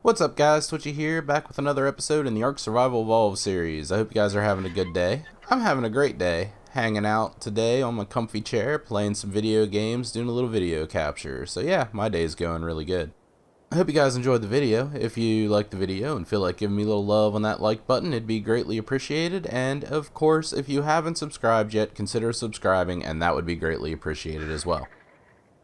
What's up guys, Twitchy here, back with another episode in the ARK Survival Evolved series. I hope you guys are having a good day. I'm having a great day, hanging out today on my comfy chair, playing some video games, doing a little video capture. So yeah, my day's going really good. I hope you guys enjoyed the video. If you liked the video and feel like giving me a little love on that like button, it'd be greatly appreciated. And of course, if you haven't subscribed yet, consider subscribing, and that would be greatly appreciated as well.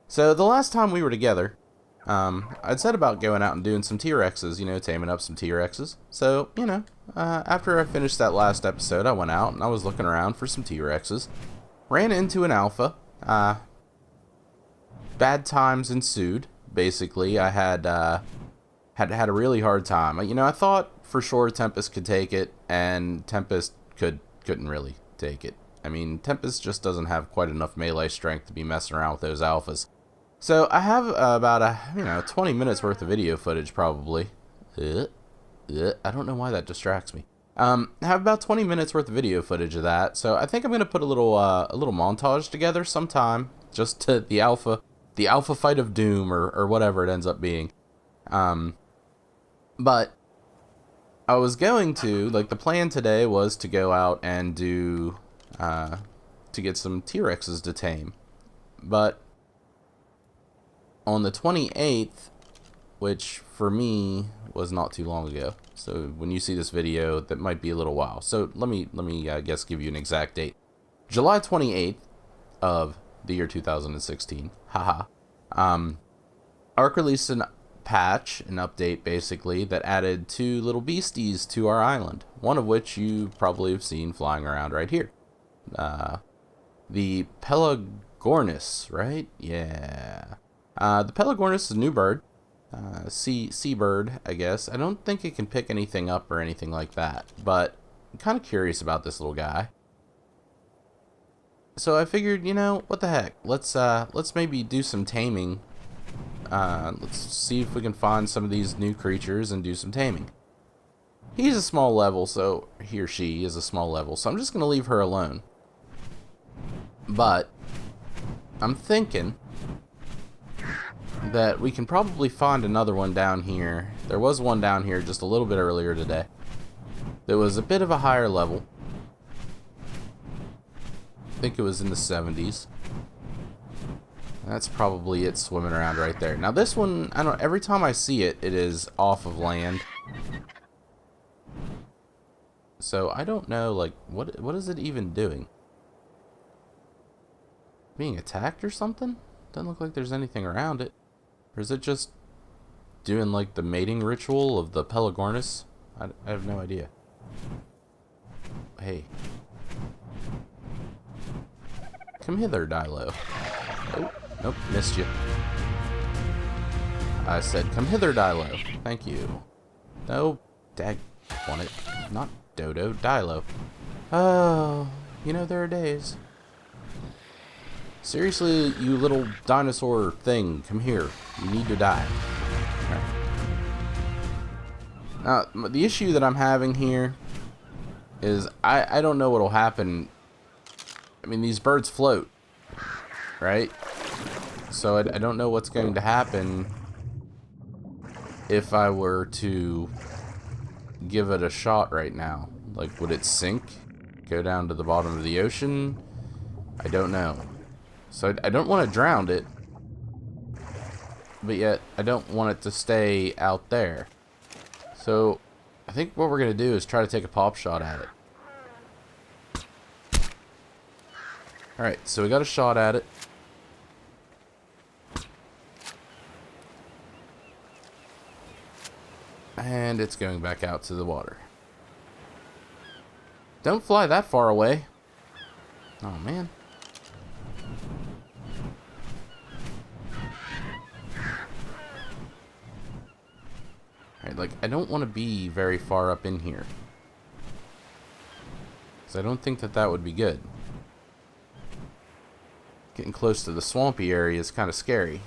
So the last time we were together, I'd said about going out and doing some T-Rexes, taming up some T-Rexes. So, after I finished that last episode, I went out and I was looking around for some T-Rexes. Ran into an alpha. Bad times ensued, basically. I had a really hard time. I thought for sure Tempest could take it, and Tempest couldn't really take it. I mean, Tempest just doesn't have quite enough melee strength to be messing around with those alphas. So I have about 20 minutes worth of video footage probably. I don't know why that distracts me. I have about 20 minutes worth of video footage of that. So I think I'm gonna put a little montage together sometime, just to the alpha fight of doom or whatever it ends up being. But I was going to, the plan today was to go out and do to get some T-Rexes to tame, but on the 28th, which for me was not too long ago, so when you see this video, that might be a little while. So let me I guess give you an exact date. July 28th of the year 2016. Haha. ARK released an patch, an update basically, that added 2 little beasties to our island. One of which you probably have seen flying around right here. The Pelagornis, right? Yeah. The Pelagornis is a new bird, seabird, I guess. I don't think it can pick anything up or anything like that, but I'm kind of curious about this little guy. So I figured, what the heck? Let's maybe do some taming. Let's see if we can find some of these new creatures and do some taming. He's a small level, so he or she is a small level, so I'm just gonna leave her alone. But I'm thinking that we can probably find another one down here. There was one down here just a little bit earlier today that was a bit of a higher level. I think it was in the 70s. That's probably it swimming around right there. Now this one, every time I see it, it is off of land. So I don't know, what is it even doing? Being attacked or something? Doesn't look like there's anything around it. Or is it just doing the mating ritual of the Pelagornis? I have no idea. Hey. Come hither, Dilo. Oh, nope, missed you. I said, come hither, Dilo. Thank you. No, dag want it. Not Dodo, Dilo. Oh, there are days. Seriously, you little dinosaur thing, come here. You need to die. Right. Now, the issue that I'm having here is I don't know what'll happen. I mean, these birds float, right? So I don't know what's going to happen if I were to give it a shot right now. Would it sink? Go down to the bottom of the ocean? I don't know. So I don't want to drown it, but yet I don't want it to stay out there. So I think what we're going to do is try to take a pop shot at it. Alright, so we got a shot at it. And it's going back out to the water. Don't fly that far away. Oh man. Alright, I don't want to be very far up in here, because I don't think that would be good. Getting close to the swampy area is kind of scary.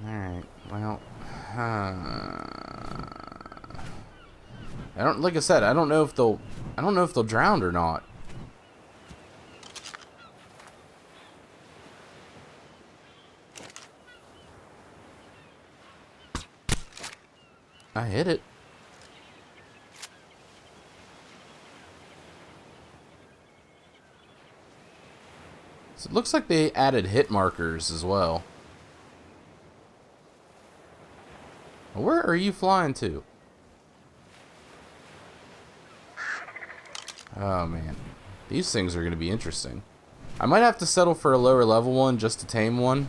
Alright, well, like I said, I don't know if they'll drown or not. I hit it. So it looks like they added hit markers as well. Where are you flying to? Oh man, these things are going to be interesting. I might have to settle for a lower level one just to tame one,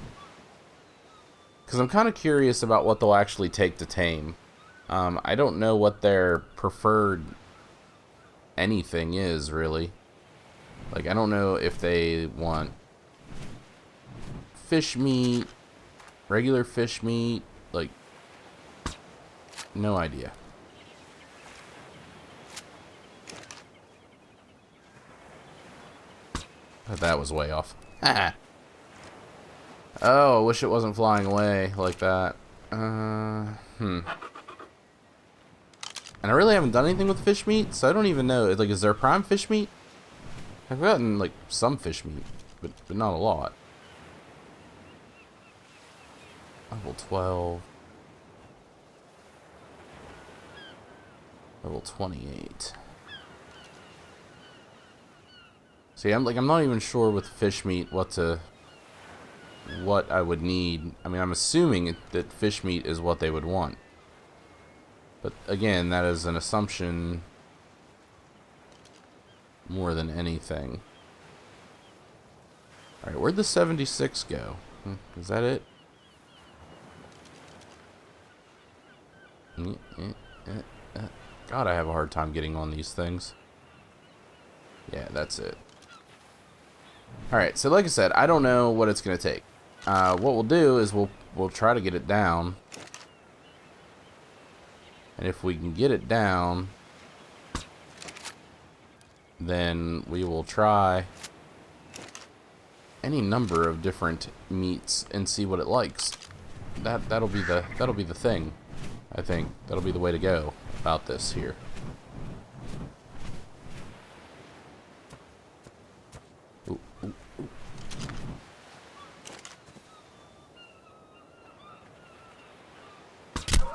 because I'm kind of curious about what they'll actually take to tame. I don't know what their preferred anything is, really. Like, I don't know if they want fish meat, regular fish meat, like, no idea. But that was way off. Oh, I wish it wasn't flying away like that. And I really haven't done anything with fish meat, so I don't even know. Like, is there prime fish meat? I've gotten, like, some fish meat, but not a lot. Level 12. Level 28. See, I'm not even sure with fish meat what I would need. I mean, I'm assuming that fish meat is what they would want. But again, that is an assumption more than anything. Alright, where'd the 76 go? Is that it? God, I have a hard time getting on these things. Yeah, that's it. Alright, so like I said, I don't know what it's going to take. What we'll do is we'll try to get it down. And if we can get it down, then we will try any number of different meats and see what it likes. That'll be the thing. I think that'll be the way to go about this here. Ooh, ooh, ooh.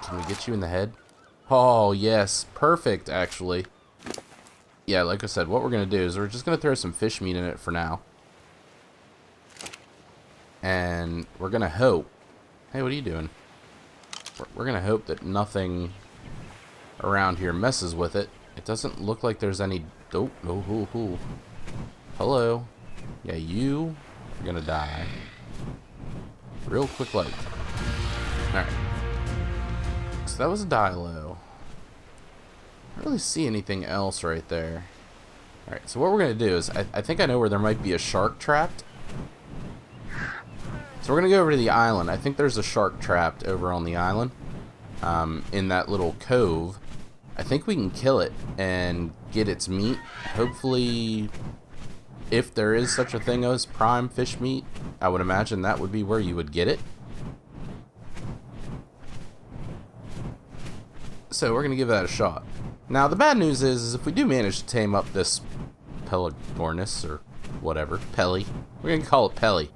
Can we get you in the head? Oh, yes. Perfect, actually. Yeah, like I said, what we're going to do is we're just going to throw some fish meat in it for now. And we're going to hope... Hey, what are you doing? We're going to hope that nothing around here messes with it. It doesn't look like there's any... Oh, hello. Yeah, you are going to die. Real quick like. Alright. So that was a die low. I don't really see anything else right there. Alright, so what we're going to do is, I think I know where there might be a shark trapped. So we're going to go over to the island. I think there's a shark trapped over on the island. In that little cove. I think we can kill it and get its meat. Hopefully, if there is such a thing as prime fish meat, I would imagine that would be where you would get it. So we're going to give that a shot. Now, the bad news is if we do manage to tame up this Pelagornis, or whatever, Pelly. We're going to call it Pelly.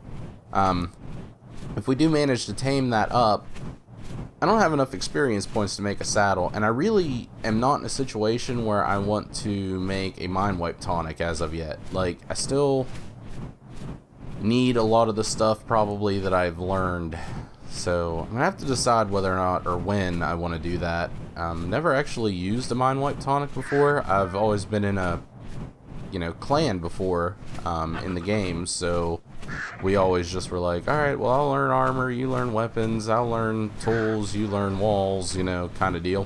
If we do manage to tame that up, I don't have enough experience points to make a saddle, and I really am not in a situation where I want to make a mind wipe tonic as of yet. Like, I still need a lot of the stuff probably that I've learned. So I'm gonna have to decide whether or not or when I want to do that. Never actually used a mind wipe tonic before. I've always been in a, clan before in the game, so we always just were like, alright, well, I'll learn armor, you learn weapons, I'll learn tools, you learn walls, kind of deal.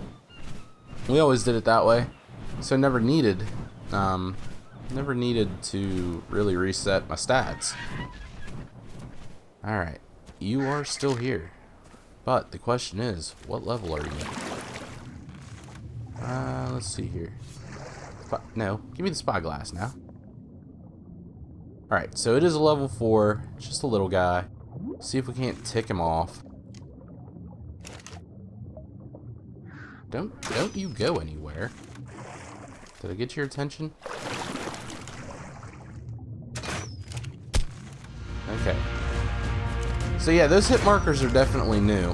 We always did it that way, so never needed to really reset my stats. Alright, you are still here, but the question is, what level are you in? Let's see here. No, give me the spyglass now. Alright, so it is a level 4, just a little guy. See if we can't tick him off. Don't you go anywhere. Did I get your attention? Okay. So yeah, those hit markers are definitely new.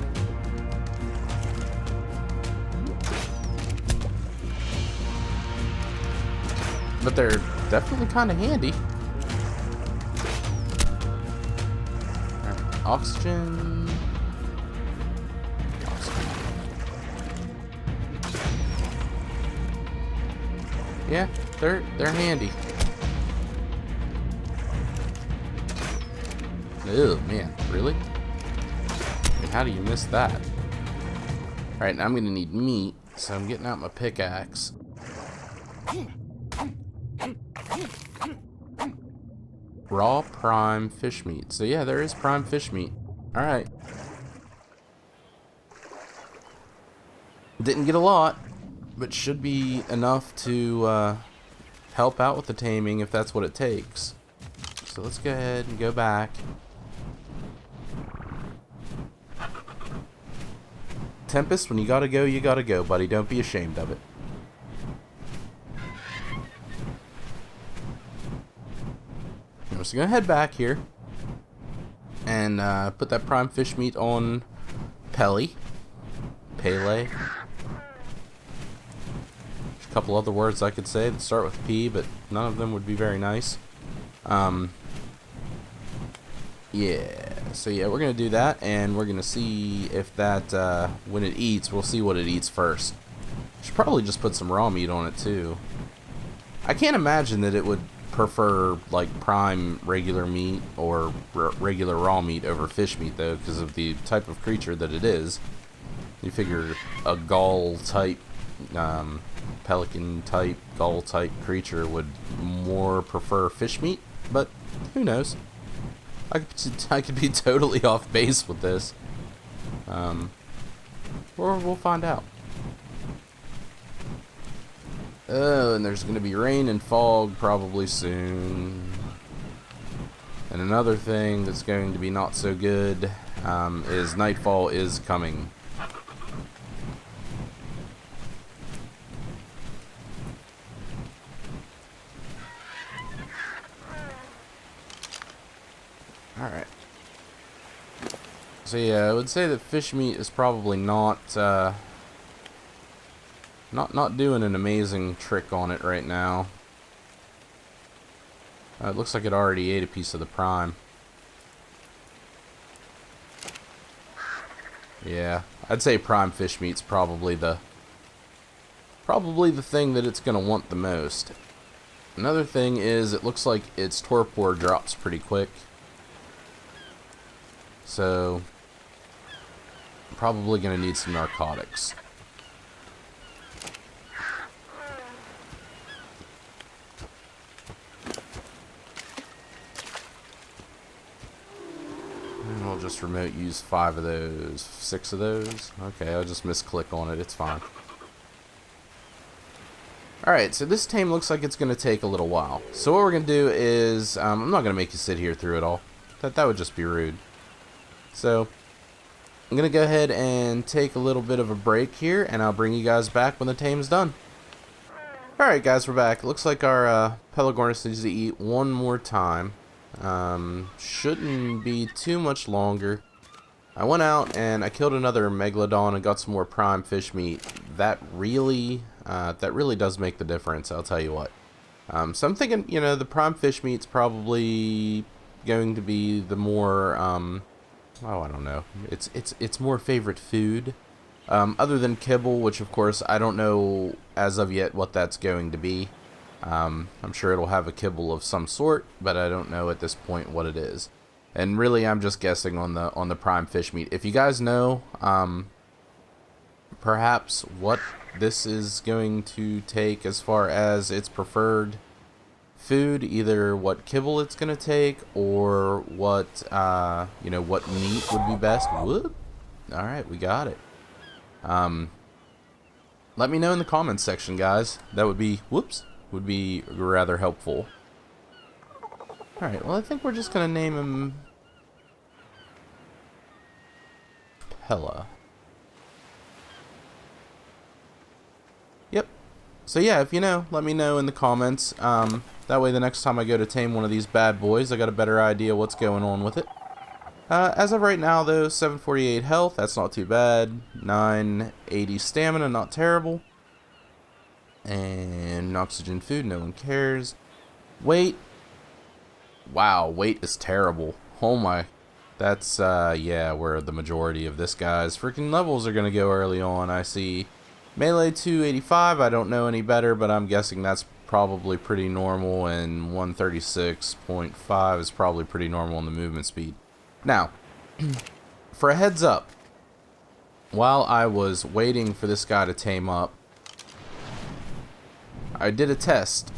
but they're definitely kind of handy. Alright, oxygen. Yeah, they're handy. Oh man, really? I mean, how do you miss that? Alright, now I'm gonna need meat, so I'm getting out my pickaxe. Raw prime fish meat. So yeah, there is prime fish meat. Alright. Didn't get a lot, but should be enough to help out with the taming if that's what it takes. So let's go ahead and go back. Tempest, when you gotta go, buddy. Don't be ashamed of it. I'm just gonna head back here and put that prime fish meat on Pele. There's a couple other words I could say that start with P, but none of them would be very nice. Yeah, so yeah, we're gonna do that, and we're gonna see if that, when it eats, we'll see what it eats first. Should probably just put some raw meat on it too. I can't imagine that it would prefer like prime regular meat or regular raw meat over fish meat though, because of the type of creature that it is. You figure a gull type, pelican type, gull type creature would more prefer fish meat, but who knows? I could be totally off base with this, or we'll find out. Oh, and there's going to be rain and fog probably soon. And another thing that's going to be not so good is nightfall is coming. Alright. So yeah, I would say that fish meat is probably not doing an amazing trick on it right now. It looks like it already ate a piece of the prime. Yeah, I'd say prime fish meat's probably the thing that it's gonna want the most. Another thing is it looks like its torpor drops pretty quick. So probably gonna need some narcotics. And we'll just remote use 5 of those, 6 of those. Okay, I'll just misclick on it, it's fine. Alright, so this tame looks like it's going to take a little while. So what we're going to do is, I'm not going to make you sit here through it all. That would just be rude. So, I'm going to go ahead and take a little bit of a break here, and I'll bring you guys back when the tame's done. Alright guys, we're back. It looks like our Pelagornis needs to eat one more time. Shouldn't be too much longer. I went out and I killed another megalodon and got some more prime fish meat. That really does make the difference, I'll tell you what. So I'm thinking, you know, the prime fish meat's probably going to be the more, oh, I don't know. It's more favorite food. Other than kibble, which of course I don't know as of yet what that's going to be. I'm sure it'll have a kibble of some sort, but I don't know at this point what it is. And really, I'm just guessing on the prime fish meat. If you guys know, perhaps what this is going to take as far as its preferred food, either what kibble it's going to take or what you know, what meat would be best. Whoop. All right, we got it. Let me know in the comments section, guys. That would be would be rather helpful. All right, well, I think we're just going to name him Pela. Yep. So yeah, if you know, let me know in the comments. That way the next time I go to tame one of these bad boys, I got a better idea what's going on with it. As of right now, though, 748 health, that's not too bad. 980 stamina, not terrible. And oxygen food, no one cares. Weight. Wow, weight is terrible. Oh my. That's, yeah, where the majority of this guy's freaking levels are going to go early on. I see melee 285. I don't know any better, but I'm guessing that's probably pretty normal. And 136.5 is probably pretty normal in the movement speed. Now, for a heads up, while I was waiting for this guy to tame up, I did a test.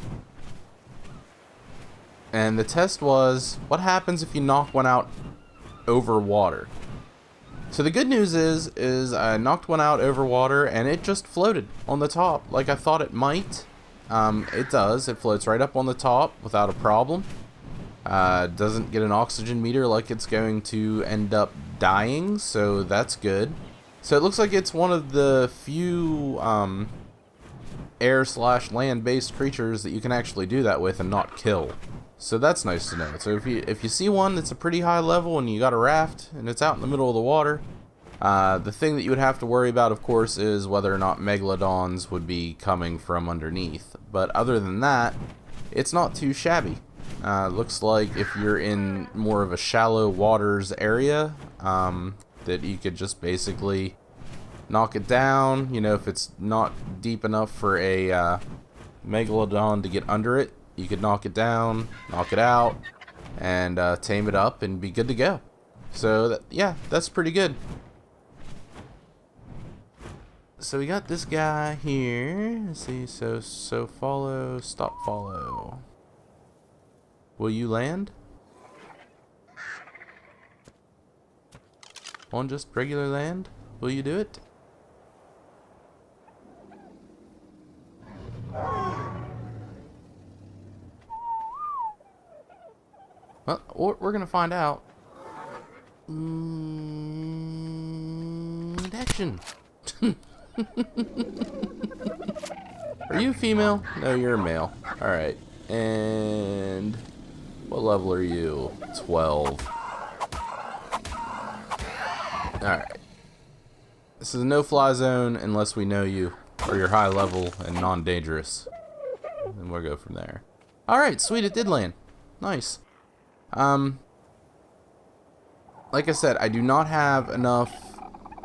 And the test was, what happens if you knock one out over water? So the good news is I knocked one out over water and it just floated on the top like I thought it might. It does. It floats right up on the top without a problem. Doesn't get an oxygen meter like it's going to end up dying, so that's good. So it looks like it's one of the few air/land based creatures that you can actually do that with and not kill. So that's nice to know. So if you see one that's a pretty high level and you got a raft and it's out in the middle of the water, the thing that you would have to worry about, of course, is whether or not megalodons would be coming from underneath. But other than that, it's not too shabby. Looks like if you're in more of a shallow waters area, that you could just basically knock it down. You know, if it's not deep enough for a megalodon to get under it, you could knock it down, knock it out, and tame it up and be good to go. So, yeah, that's pretty good. So we got this guy here. Let's see, so follow, stop follow. Will you land? On just regular land? Will you do it? Well, we're gonna find out. Action. Are you female? No, you're a male. Alright. And what level are you? 12. Alright. This is a no-fly zone unless we know you, or you're high level and non-dangerous. And we'll go from there. Alright, sweet, it did land. Nice. Like I said, I do not have enough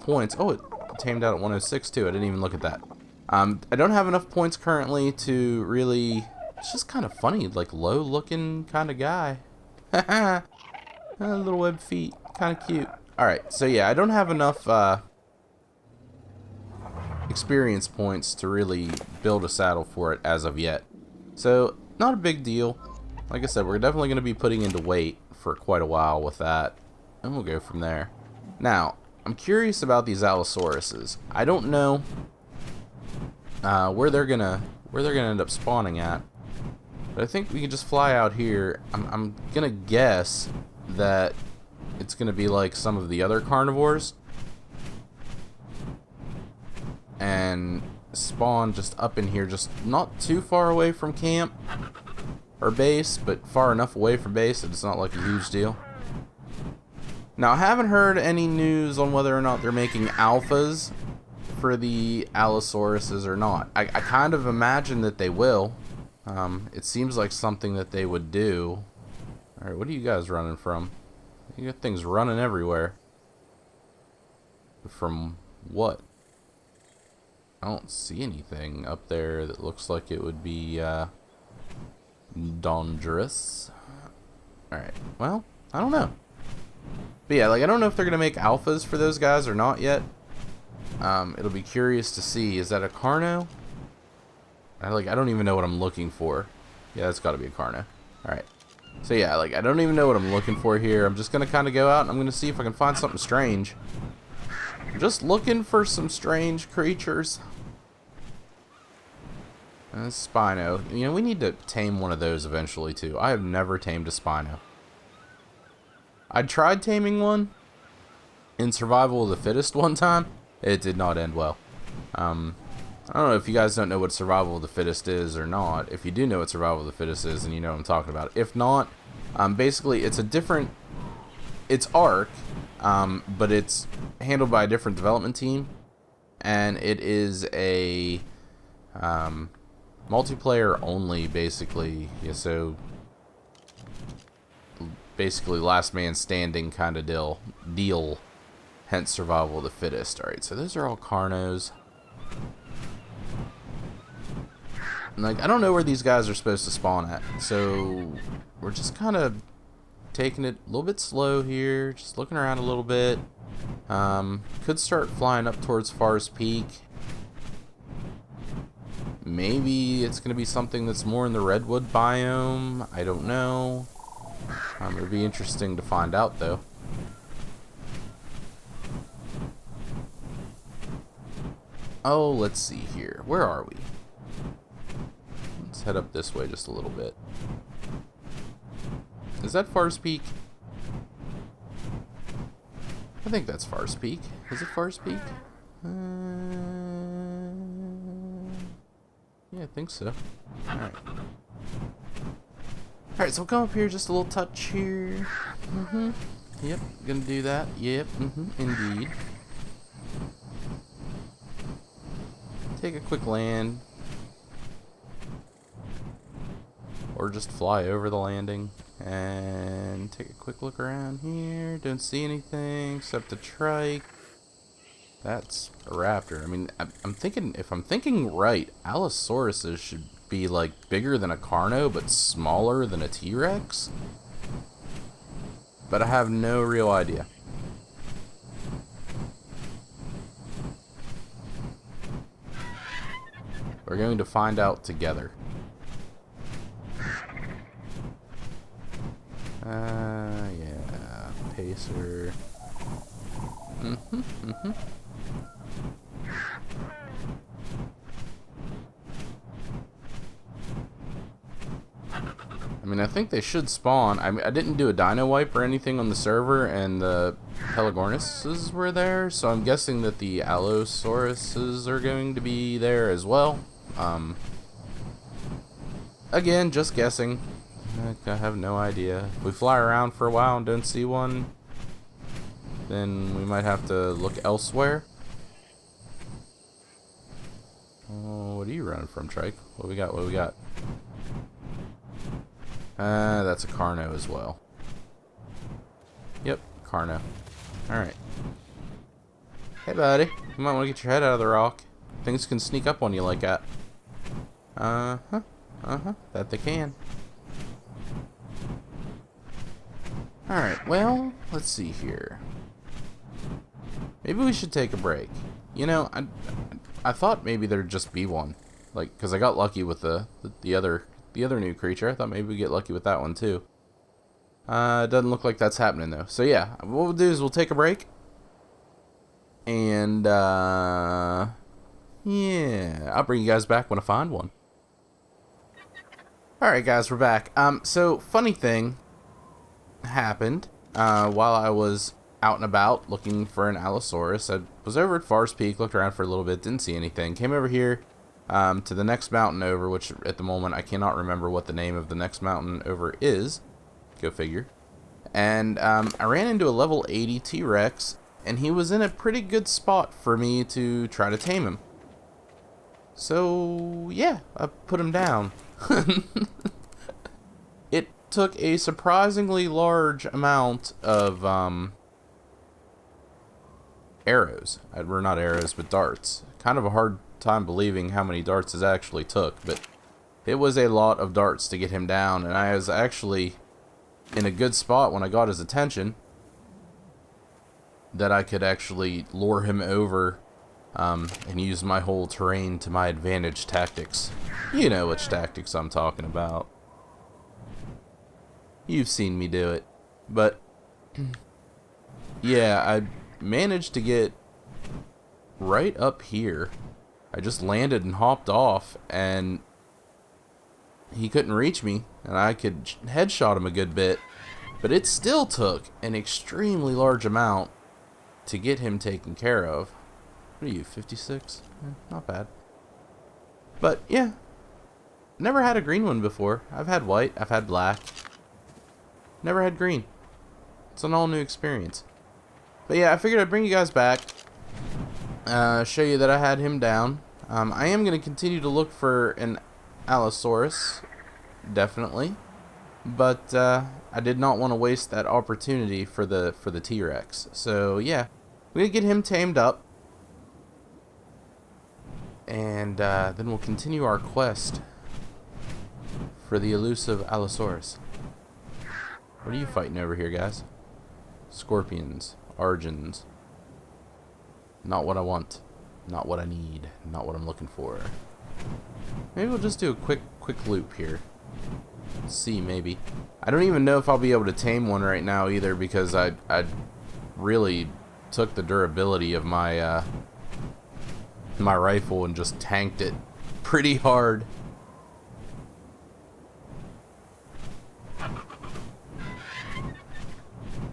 points. Oh, it tamed out at 106 too. I didn't even look at that. I don't have enough points currently to really... It's just kind of funny, like low-looking kind of guy. Little web feet, kind of cute. Alright, so yeah, I don't have enough experience points to really build a saddle for it as of yet. So, not a big deal. Like I said, we're definitely going to be putting into weight for quite a while with that. And we'll go from there. Now, I'm curious about these Allosauruses. I don't know where they're gonna end up spawning at. But I think we can just fly out here. I'm gonna guess that it's gonna be like some of the other carnivores. And spawn just up in here, just not too far away from camp or base, but far enough away from base that it's not like a huge deal. Now, I haven't heard any news on whether or not they're making alphas for the Allosauruses or not. I kind of imagine that they will. It seems like something that they would do. Alright, what are you guys running from? You got things running everywhere. From what? I don't see anything up there that looks like it would be dangerous. Alright, well, I don't know. But yeah, like, I don't know if they're going to make alphas for those guys or not yet. It'll be curious to see. Is that a Carno? I don't even know what I'm looking for. Yeah, that's got to be a Carno. Alright. So yeah, like, I don't even know what I'm looking for here. I'm just going to kind of go out and I'm going to see if I can find something strange. I'm just looking for some strange creatures. Spino. You know, we need to tame one of those eventually, too. I have never tamed a Spino. I tried taming one in Survival of the Fittest one time. It did not end well. I don't know if you guys don't know what Survival of the Fittest is or not. If you do know what Survival of the Fittest is, then you know what I'm talking about. If not, basically it's a different... It's ARK, but it's handled by a different development team. And it is a... multiplayer only, basically. Yeah, so basically last man standing kind of deal. Hence survival of the fittest. Alright, so those are all Carnos. And, like, I don't know where these guys are supposed to spawn at. So we're just kind of taking it a little bit slow here. Just looking around a little bit. Could start flying up towards Forest Peak. Maybe it's going to be something that's more in the redwood biome. I don't know. It would be interesting to find out, though. Oh, let's see here. Where are we? Let's head up this way just a little bit. Is that Forest Peak? I think that's Forest Peak. Is it Forest Peak? Yeah, I think so. Alright. Alright, so we'll come up here just a little touch here. Yep, gonna do that. Yep, indeed. Take a quick land. Or just fly over the landing. And take a quick look around here. Don't see anything except a trike. That's a raptor. I mean, I'm thinking, if I'm thinking right, Allosauruses should be like bigger than a Carno, but smaller than a T-Rex. But I have no real idea. We're going to find out together. Yeah, Pacer. I mean, I think they should spawn. I mean, I didn't do a dino wipe or anything on the server, and the Pelagornis were there, so I'm guessing that the Allosaurus are going to be there as well. Again, just guessing. I have no idea. If we fly around for a while and don't see one, then we might have to look elsewhere. Oh, what are you running from, Trike? What we got? What we got? That's a Carno as well. Yep, Carno. Alright. Hey, buddy. You might want to get your head out of the rock. Things can sneak up on you like that. That they can. Alright, well, let's see here. Maybe we should take a break. You know, I thought maybe there'd just be one. Like, because I got lucky with the other new creature. I thought maybe we'd get lucky with that one too. It doesn't look like that's happening though. So yeah, what we'll do is we'll take a break. And yeah, I'll bring you guys back when I find one. Alright guys, we're back. So funny thing happened while I was out and about looking for an Allosaurus. I was over at Forest Peak, looked around for a little bit, didn't see anything. Came over here to the next mountain over, which at the moment I cannot remember what the name of the next mountain over is. Go figure. And I ran into a level 80 T-Rex, and he was in a pretty good spot for me to try to tame him. So yeah, I put him down. It took a surprisingly large amount of arrows. Or not arrows, but darts. Kind of a hard time believing how many darts it actually took, but it was a lot of darts to get him down, and I was actually in a good spot when I got his attention that I could actually lure him over and use my whole terrain to my advantage tactics. You know which tactics I'm talking about. You've seen me do it. But yeah, I managed to get right up here. I just landed and hopped off, and he couldn't reach me, and I could headshot him a good bit, but it still took an extremely large amount to get him taken care of. What are you, 56? Not bad. But yeah, never had a green one before. I've had white, I've had black, never had green. It's an all new experience. But yeah, I figured I'd bring you guys back, show you that I had him down. I am going to continue to look for an Allosaurus, definitely. But I did not want to waste that opportunity for the T-Rex. So yeah, we're gonna get him tamed up, and then we'll continue our quest for the elusive Allosaurus. What are you fighting over here, guys? Scorpions, Argons. Not what I want. Not what I need. Not what I'm looking for. Maybe we'll just do a quick loop here. See, maybe. I don't even know if I'll be able to tame one right now either, because I really took the durability of my my rifle and just tanked it pretty hard.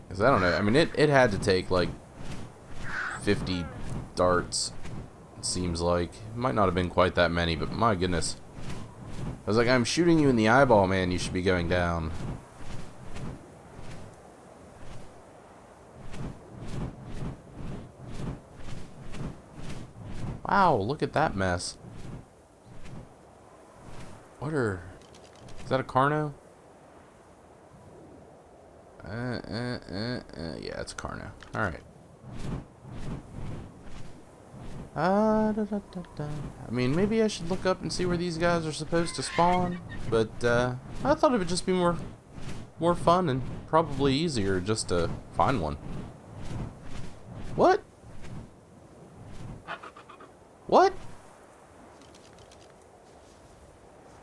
Because I don't know. I mean, it had to take like 50 darts. It seems like it might not have been quite that many, but my goodness. I was like, I'm shooting you in the eyeball, man. You should be going down. Wow, look at that mess. Is that a Carno? Yeah, it's a Carno. Alright. I mean, maybe I should look up and see where these guys are supposed to spawn, but I thought it would just be more fun and probably easier just to find one. What? What?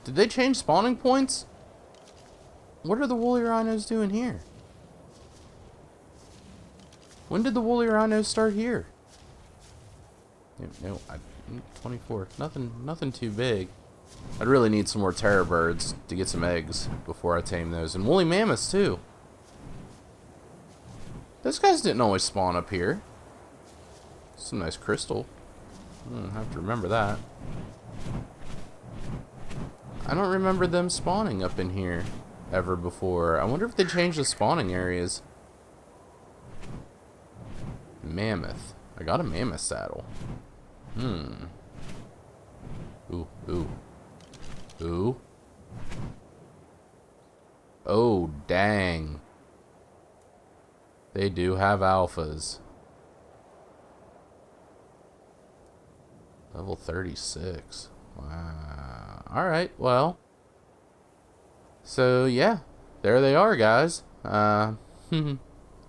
Did they change spawning points? What are the woolly rhinos doing here? When did the woolly rhinos start here? No, 24. Nothing too big. I'd really need some more terror birds to get some eggs before I tame those. And woolly mammoths, too. Those guys didn't always spawn up here. Some nice crystal. I have to remember that. I don't remember them spawning up in here ever before. I wonder if they changed the spawning areas. Mammoth. I got a mammoth saddle. Ooh. Oh, dang. They do have alphas. Level 36. Wow. Alright, well. So, yeah. There they are, guys. And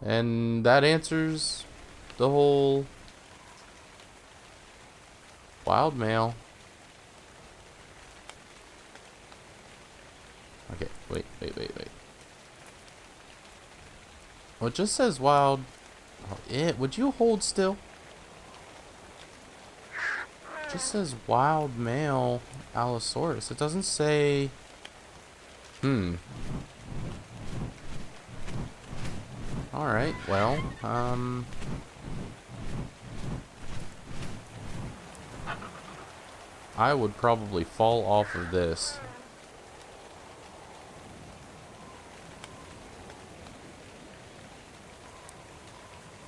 that answers the whole wild male. Okay, wait. Well, it just says wild. Oh, would you hold still? It just says wild male Allosaurus. It doesn't say. Alright, well, I would probably fall off of this.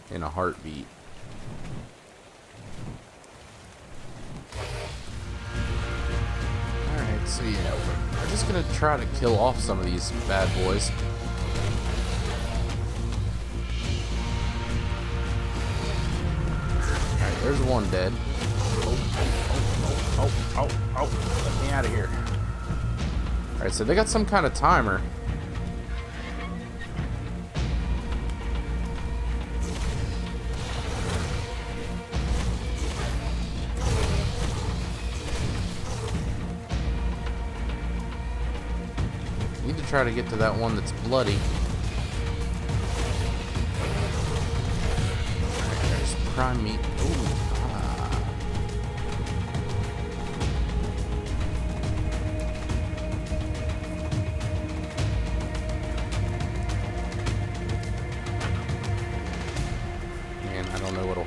In a heartbeat. Alright, so yeah, we're just gonna try to kill off some of these bad boys. Alright, there's one dead. Oh, let me out of here. Alright, so they got some kind of timer. Need to try to get to that one that's bloody. Alright, there's prime meat. Ooh.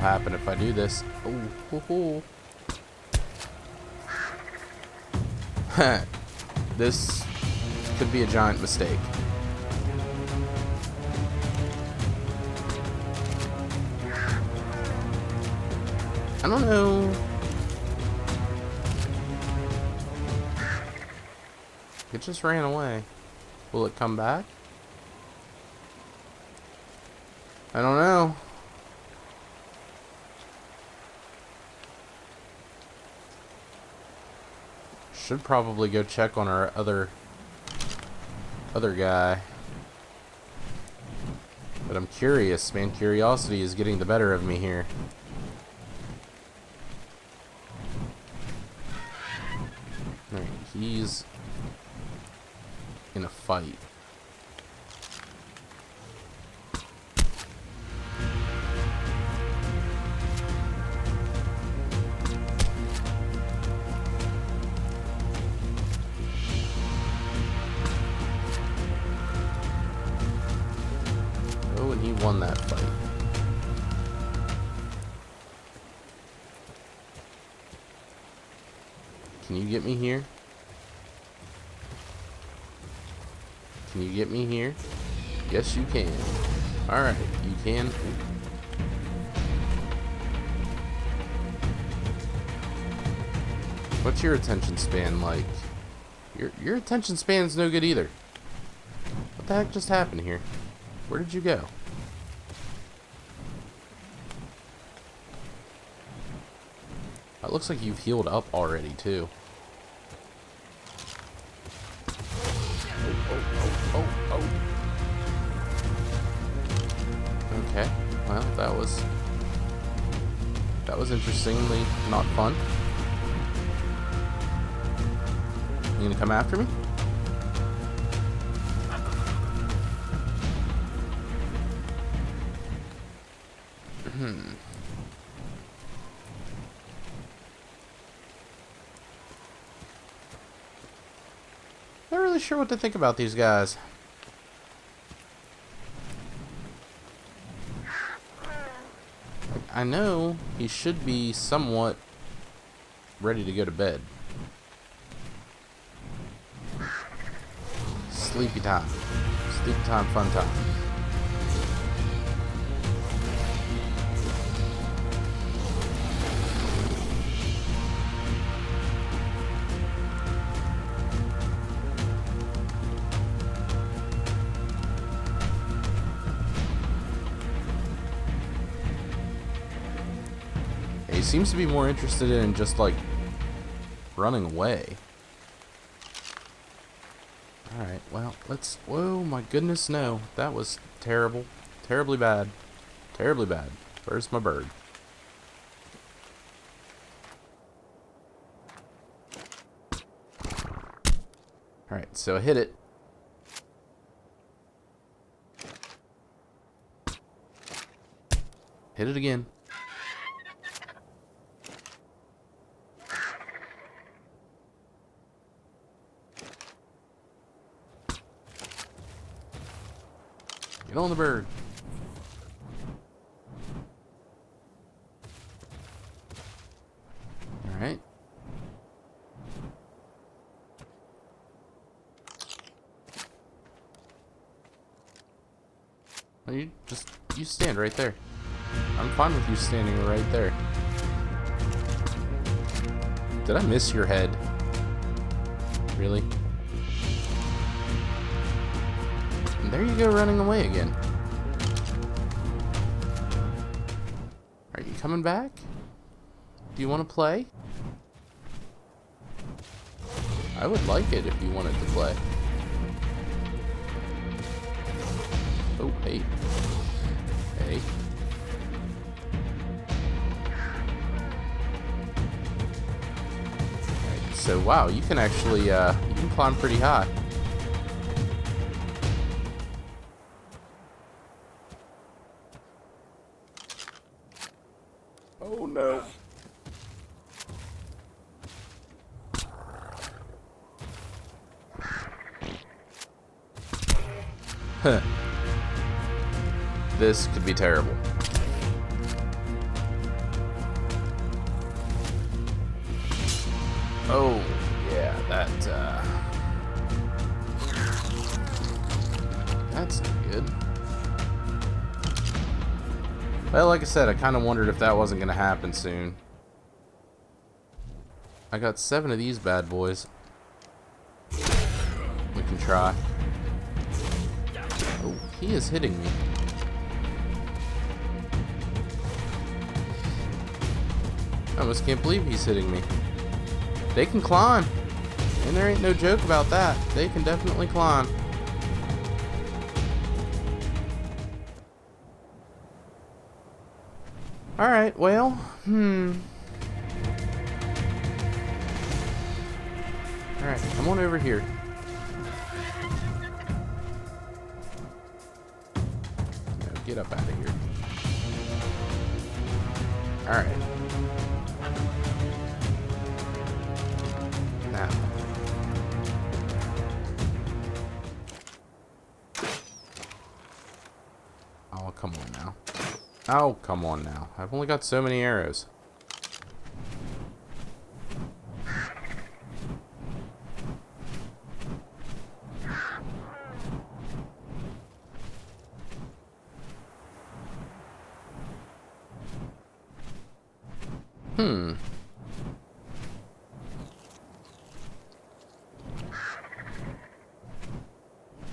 Happen if I do this. Ooh. This could be a giant mistake. I don't know. It just ran away. Will it come back? I don't know. Should probably go check on our other guy. But I'm curious, man. Curiosity is getting the better of me here. Alright, he's in a fight. Oh, and he won that fight. Can you get me here? Can you get me here? Yes, you can. Alright, you can. What's your attention span like? Your attention span's no good either. What the heck just happened here? Where did you go? It looks like you've healed up already, too. Oh. Okay, well, that was interestingly not fun. You gonna come after me? Not really sure what to think about these guys. I know he should be somewhat ready to go to bed. Sleepy time. Sleepy time, fun time. He seems to be more interested in just like running away. Alright, well, let's... Whoa, my goodness, no. That was terrible. Terribly bad. Terribly bad. Where's my bird? Alright, so I hit it. Hit it again. Get on the bird. Alright. Well, you stand right there. I'm fine with you standing right there. Did I miss your head? Really? And there you go, running away again. Are you coming back? Do you want to play? I would like it if you wanted to play. Oh, hey. Hey. Right, so, wow, you can actually, you can climb pretty high. Oh, no. Huh. This could be terrible. Oh, yeah, that's not good. Well, like I said, I kind of wondered if that wasn't going to happen soon. I got 7 of these bad boys. can try. Oh, he is hitting me. I almost can't believe he's hitting me. They can climb. And there ain't no joke about that. They can definitely climb. Alright, well, Alright, come on over here. No, get up out of here. Alright. Now. Oh, come on now. Oh, come on now. I've only got so many arrows.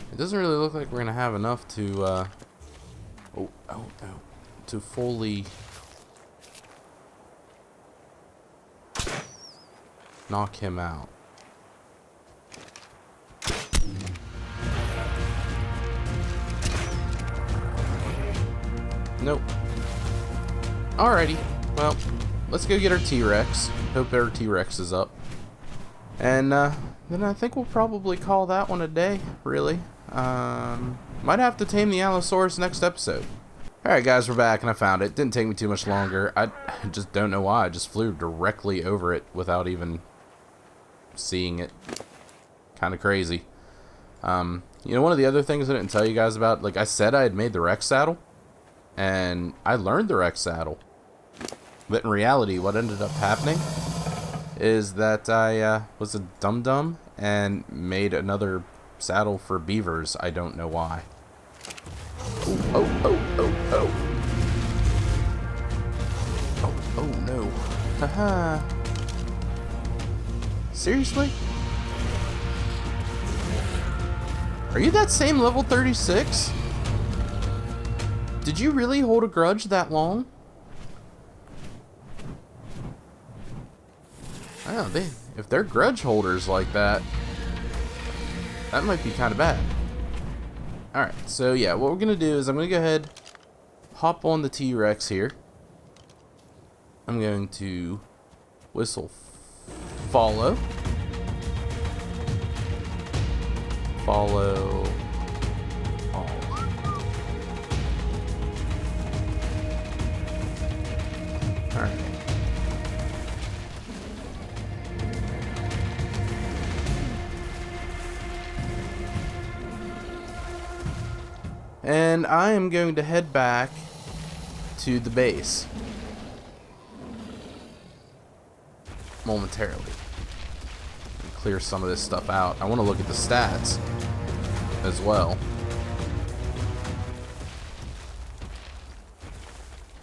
It doesn't really look like we're gonna have enough to, to fully knock him out. Nope. Alrighty. Well, let's go get our T-Rex. Hope our T-Rex is up. And then I think we'll probably call that one a day, really. Might have to tame the Allosaurus next episode. Alright guys, we're back and I found it. Didn't take me too much longer. I just don't know why. I just flew directly over it without even seeing it. Kind of crazy. You know, one of the other things I didn't tell you guys about, like I said I had made the Rex saddle. And I learned the Rex saddle. But in reality, what ended up happening is that I was a dum-dum and made another saddle for beavers. I don't know why. Oh no. Haha. Seriously? Are you that same level 36? Did you really hold a grudge that long? I don't know, if they're grudge holders like that, that might be kind of bad. Alright, so yeah, what we're going to do is I'm going to go ahead, hop on the T-Rex here. I'm going to whistle follow. Follow all. Alright. And I am going to head back to the base momentarily. Clear some of this stuff out. I want to look at the stats as well.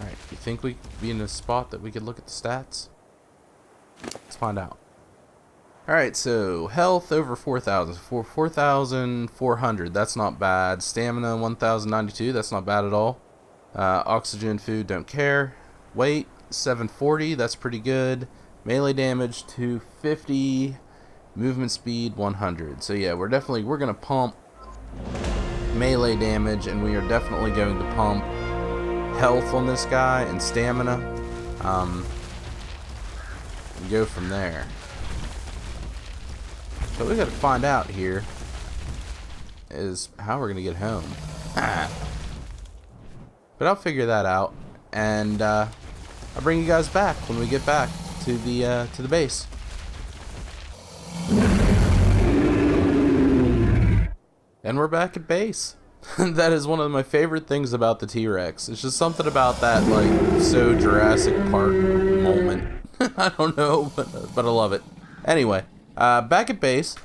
Alright, you think we could be in a spot that we could look at the stats? Let's find out. Alright, so health over 4,000. 4,400, that's not bad. Stamina 1,092, that's not bad at all. Oxygen, food, don't care. Weight 740, that's pretty good. Melee damage 250. Movement speed 100. So yeah, we're gonna pump melee damage, and we are definitely going to pump health on this guy and stamina. And go from there. So what we gotta find out here is how we're gonna get home. But I'll figure that out, and I'll bring you guys back when we get back to the base. And we're back at base. That is one of my favorite things about the T-Rex. It's just something about that, like, so Jurassic Park moment. I don't know, but I love it. Anyway. Back at base,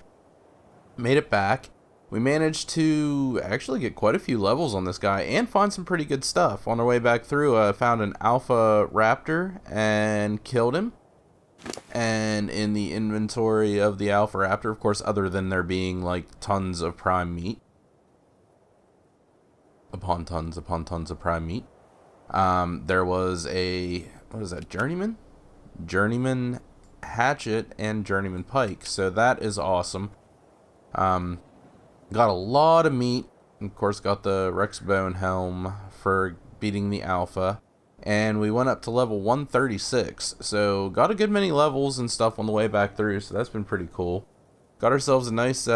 made it back. We managed to actually get quite a few levels on this guy and find some pretty good stuff. On our way back through, I found an alpha raptor and killed him. And in the inventory of the Alpha Raptor, of course, other than there being like tons of prime meat, upon tons of prime meat, there was a, what is that, journeyman hatchet and journeyman pike. So that is awesome. Got a lot of meat. Of course, got the Rex Bone helm for beating the Alpha. And we went up to level 136. So got a good many levels and stuff on the way back through. So that's been pretty cool. Got ourselves a nice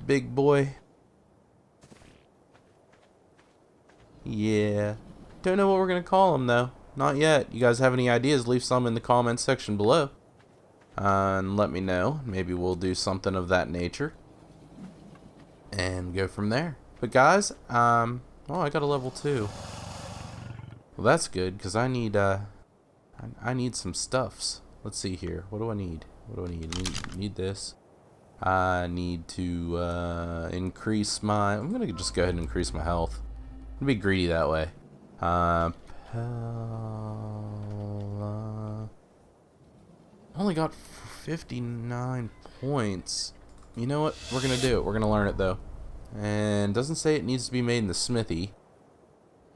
big boy. Yeah. Don't know what we're going to call him though. Not yet. You guys have any ideas? Leave some in the comments section below. And let me know. Maybe we'll do something of that nature. And go from there. But guys, oh, I got a level 2. Well, that's good, because I need some stuffs. Let's see here. What do I need? What do I need? I need this. I need to increase my... I'm going to just go ahead and increase my health. I'm going to be greedy that way. Only got 59 points. You know what? We're going to do it. We're going to learn it, though. And it doesn't say it needs to be made in the smithy.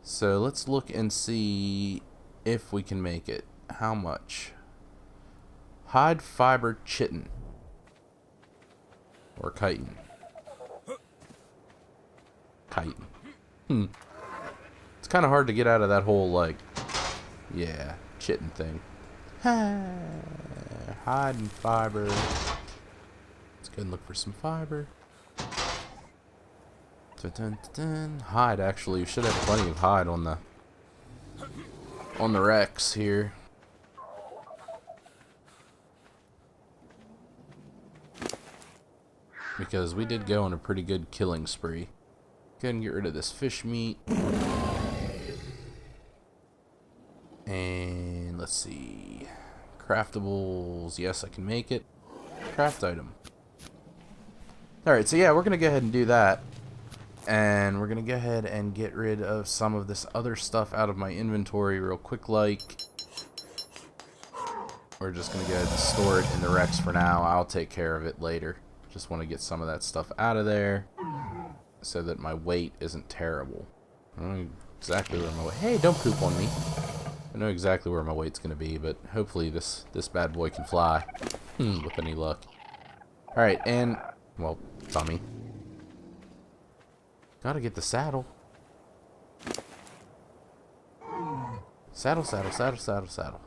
So let's look and see if we can make it. How much? Hide fiber chitin. Or chitin. Chitin. It's kind of hard to get out of that whole, like, yeah, chitin thing. Hide and fiber. Let's go and look for some fiber. Dun, dun, dun, dun. Hide, actually, you should have plenty of hide on the Rex here. Because we did go on a pretty good killing spree. Go ahead and get rid of this fish meat. And let's see. Craftables. Yes, I can make it. Craft item. Alright, so yeah, we're going to go ahead and do that. And we're going to go ahead and get rid of some of this other stuff out of my inventory real quick like. We're just going to go ahead and store it in the Rex for now. I'll take care of it later. Just want to get some of that stuff out of there so that my weight isn't terrible. I don't know exactly where my weight... Hey, don't poop on me. I know exactly where my weight's going to be, but hopefully this bad boy can fly. With any luck. Alright, and... Well, dummy. Gotta get the saddle. Saddle, saddle, saddle, saddle, saddle.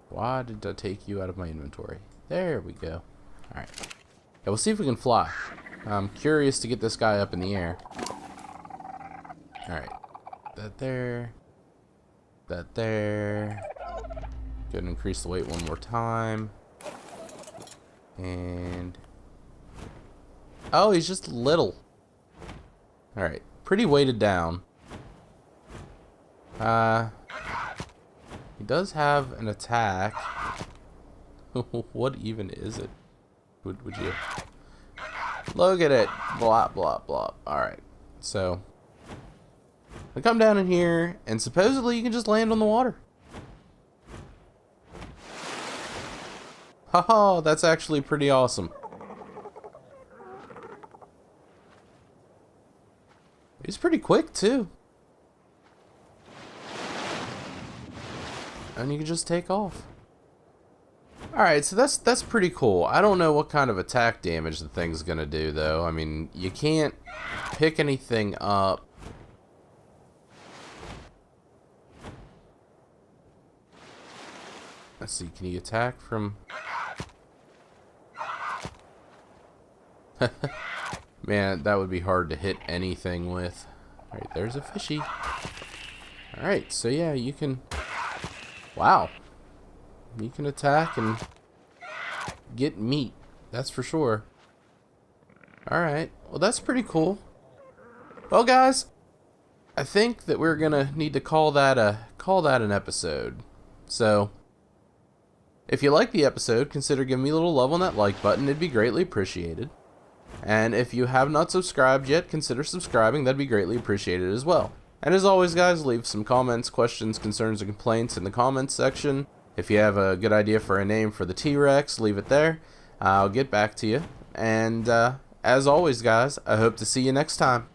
Why did I take you out of my inventory? There we go. Alright. Yeah, we'll see if we can fly. I'm curious to get this guy up in the air. Alright. That there. That there. Go ahead and increase the weight one more time. And... Oh, he's just little. Alright, pretty weighted down. He does have an attack. What even is it? Would you... Look at it! Blah, blah, blah. Alright, so... I come down in here, and supposedly you can just land on the water. Haha, that's actually pretty awesome. He's pretty quick, too. And you can just take off. Alright, so that's pretty cool. I don't know what kind of attack damage the thing's gonna do, though. I mean, you can't pick anything up. Let's see, can you attack from... Man, that would be hard to hit anything with. Alright, there's a fishy. Alright, so yeah, you can... Wow. You can attack and get meat. That's for sure. Alright, well that's pretty cool. Well guys, I think that we're gonna need to call that an episode. So, if you like the episode, consider giving me a little love on that like button. It'd be greatly appreciated. And if you have not subscribed yet, consider subscribing. That'd be greatly appreciated as well. And as always, guys, leave some comments, questions, concerns, and complaints in the comments section. If you have a good idea for a name for the T-Rex, leave it there. I'll get back to you. And as always, guys, I hope to see you next time.